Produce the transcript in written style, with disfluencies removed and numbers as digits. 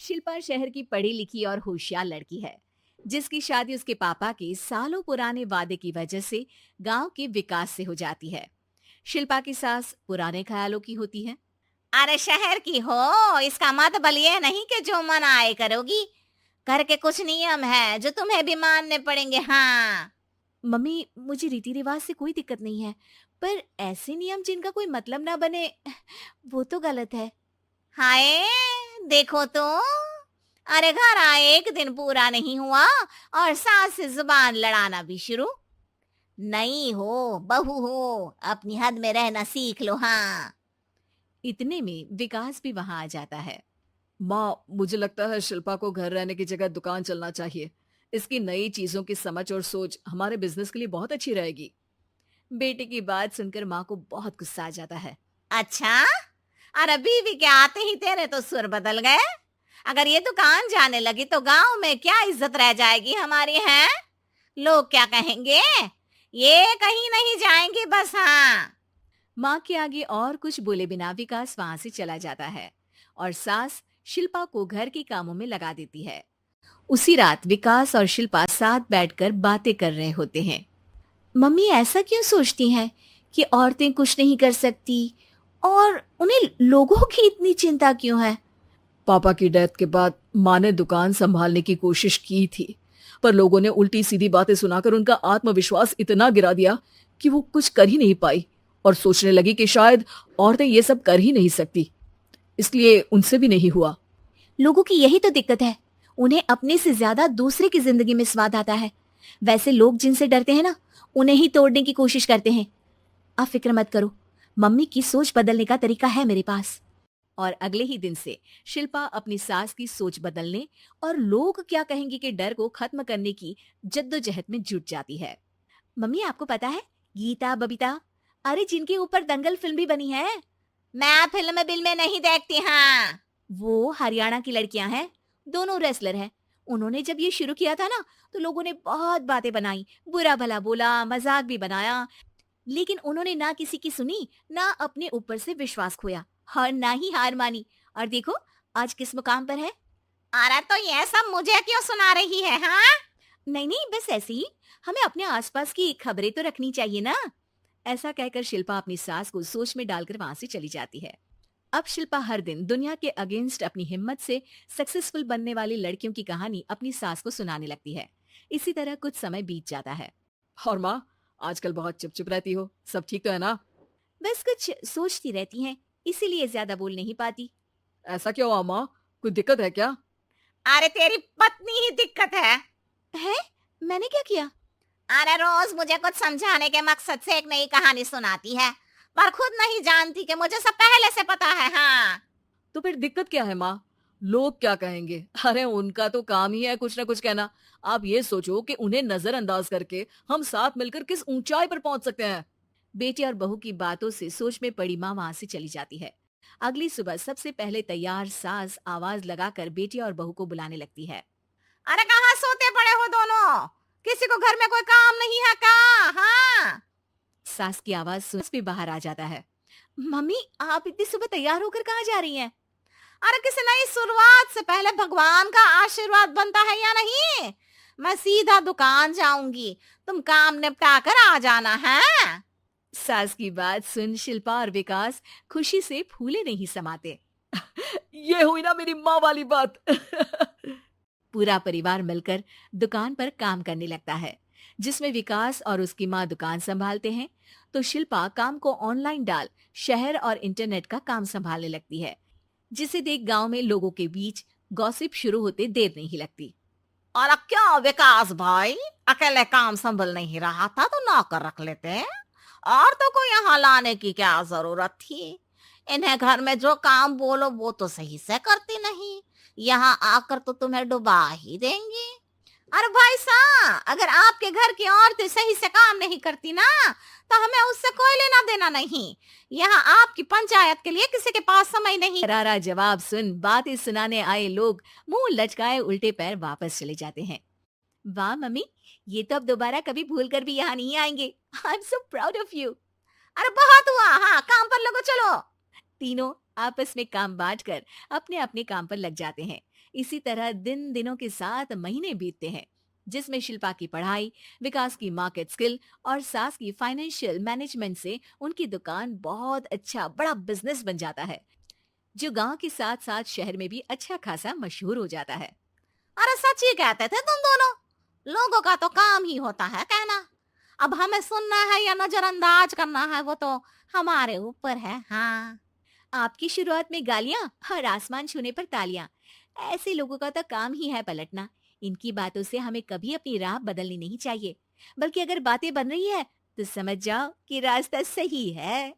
शिल्पा शहर की पढ़ी लिखी और होशियार लड़की है, जिसकी शादी उसके पापा के सालों पुराने वादे की वजह से गांव के विकास से हो जाती है। शिल्पा की सास पुराने ख्यालों की होती है। अरे शहर की हो, इसका मतलब ये नहीं कि जो मन आए करोगी। घर के कुछ नियम है जो तुम्हें भी मानने पड़ेंगे। हाँ। मम्मी, मुझे रीति रिवाज से कोई दिक्कत नहीं है, पर ऐसे नियम जिनका कोई मतलब ना बने, वो तो गलत है। हाय, देखो तो। अरे घर आए एक दिन पूरा नहीं हुआ और सास से जुबान लड़ाना भी शुरू। नहीं हो, बहू हो, अपनी हद में रहना सीख लो। हाँ। इतने में विकास भी वहां आ जाता है। माँ, मुझे लगता है शिल्पा को घर रहने की जगह दुकान चलना चाहिए। इसकी नई चीजों की समझ और सोच हमारे बिजनेस के लिए बहुत अच्छी रहेगी। बेटे की बात सुनकर माँ को बहुत गुस्सा आ जाता है। अच्छा, अरे बीवी के आते ही तेरे तो सुर बदल गए। अगर ये दुकान जाने लगी तो गांव में क्या इज्जत रह जाएगी हमारी है? लोग क्या कहेंगे? ये कहीं नहीं जाएंगी बस। हाँ। माँ के आगे और कुछ बोले बिना विकास वहां से चला जाता है और सास शिल्पा को घर के कामों में लगा देती है। उसी रात विकास और शिल्पा साथ बैठकर बातें कर रहे होते हैं। मम्मी ऐसा क्यों सोचती हैं कि औरतें कुछ नहीं कर सकती, और उन्हें लोगों की इतनी चिंता क्यों है? पापा की डेथ के बाद माँ ने दुकान संभालने की कोशिश की थी, पर लोगों ने उल्टी सीधी बातें सुनाकर उनका आत्मविश्वास इतना गिरा दिया कि वो कुछ कर ही नहीं पाई और सोचने लगी कि शायद औरतें ये सब कर ही नहीं सकती, इसलिए उनसे भी नहीं हुआ। लोगों की यही तो दिक्कत है, उन्हें अपने से ज्यादा दूसरे की जिंदगी में स्वाद आता है। वैसे लोग जिनसे डरते हैं ना, उन्हें ही तोड़ने की कोशिश करते हैं। आप फिक्र मत करो, मम्मी की सोच बदलने का तरीका है मेरे पास। और अगले ही दिन से शिल्पा अपनी सास की सोच बदलने और लोग क्या कहेंगे के डर को खत्म करने की जद्दोजहद में जुट जाती है। मम्मी, आपको पता है, गीता बबीता, अरे जिनके ऊपर दंगल फिल्म भी बनी है, मैं फिल्म बिल में नहीं देखती। हाँ। वो हरियाणा की लड़कियां हैं। दोनों रेसलर हैं। उन्होंने जब ये शुरू किया था ना, तो लोगों ने बहुत बातें बनाई, बुरा भला बोला, मजाक भी बनाया, लेकिन उन्होंने ना किसी की सुनी, ना अपने ऊपर से विश्वास खोया और ना ही हार मानी। और देखो आज किस मुकाम पर है। अरे तो ये सब मुझे क्यों सुना रही है? हाँ। नहीं नहीं, बस ऐसे ही, हमें अपने आसपास की खबरें तो रखनी चाहिए ना। ऐसा कहकर शिल्पा अपनी सास को सोच में डालकर वहां से चली जाती है। अब शिल्पा हर दिन दुनिया के अगेंस्ट अपनी हिम्मत से सक्सेसफुल बनने वाली लड़कियों की कहानी अपनी सास को सुनाने लगती है। इसी तरह कुछ समय बीत जाता है। और माँ, आजकल बहुत चुप चुप रहती हो, सब ठीक तो है ना? बस कुछ सोचती रहती हैं, इसीलिए ज्यादा बोल नहीं पाती। ऐसा क्यों हुआ माँ, कोई दिक्कत है क्या? अरे तेरी पत्नी ही दिक्कत है। है? मैंने क्या किया? अरे रोज मुझे कुछ समझाने के मकसद से एक नई कहानी सुनाती है, पर खुद नहीं जानती कि मुझे सब पहले से पता है। हाँ। तो फिर दिक्कत क्या है माँ? लोग क्या कहेंगे? अरे उनका तो काम ही है कुछ ना कुछ कहना। आप ये सोचो कि उन्हें नजरअंदाज करके हम साथ मिलकर किस ऊंचाई पर पहुंच सकते हैं। बेटे और बहू की बातों से सोच में पड़ी माँ वहां से चली जाती है। अगली सुबह सबसे पहले तैयार सास आवाज लगाकर बेटी और बहू को बुलाने लगती है। अरे कहाँ सोते पड़े हो दोनों? किसी को घर में कोई काम नहीं है का? हाँ। सास की आवाज सुन भी बाहर आ जाता है। मम्मी, आप इतनी सुबह तैयार होकर कहाँ जा रही हैं? अरे किसी नई शुरुआत से पहले भगवान का आशीर्वाद बनता है या नहीं? मैं सीधा दुकान जाऊंगी, तुम काम निपटा कर आ जाना है। सास की बात सुन शिल्पा और विकास खुशी से फूले नहीं समाते। ये हुई ना मेरी माँ वाली बात। पूरा परिवार मिलकर दुकान पर काम करने लगता है, जिसमें विकास और उसकी माँ दुकान संभालते हैं, तो शिल्पा काम को ऑनलाइन डाल शहर और इंटरनेट का काम संभालने लगती है, जिसे देख गांव में लोगों के बीच गॉसिप शुरू होते देर नहीं लगती। और अब क्या विकास भाई, अकेले काम संभल नहीं रहा था तो नौकर रख लेते, और तो को यहाँ लाने की क्या जरूरत थी? इन्हें घर में जो काम बोलो वो तो सही से करती नहीं, यहाँ आकर तो तुम्हें डुबा ही देंगी। अरे भाई साहब, अगर आपके घर की औरतें सही से काम नहीं करती ना, तो हमें उससे कोई लेना देना नहीं। यहाँ आपकी पंचायत के लिए किसी के पास समय नहीं। करारा जवाब सुन बातें सुनाने आए लोग मुंह लटकाए उल्टे पैर वापस चले जाते हैं। वाह मम्मी, ये तो अब दोबारा कभी भूल कर भी यहाँ नहीं आएंगे। I am so proud of you. अरे बहुत हुआ, हाँ काम पर लोगो चलो। तीनों आपस में काम बांटकर अपने अपने काम पर लग जाते हैं। इसी तरह दिन दिनों के साथ महीने बीतते हैं, जिसमें शिल्पा की पढ़ाई, विकास की मार्केट स्किल और सास की फाइनेंशियल मैनेजमेंट से उनकी दुकान बहुत अच्छा बड़ा बिजनेस बन जाता है, जो गांव के साथ साथ शहर में भी अच्छा खासा मशहूर हो जाता है। अरे सच ही कहते थे तुम दोनों। लोगों का तो काम ही होता है कहना। अब हमें सुनना है या नजरअंदाज करना है वो तो हमारे ऊपर है। हाँ। आपकी शुरुआत में गालियां और आसमान छूने पर तालियां, ऐसे लोगों का तो काम ही है पलटना। इनकी बातों से हमें कभी अपनी राह बदलनी नहीं चाहिए, बल्कि अगर बातें बन रही है तो समझ जाओ कि रास्ता सही है।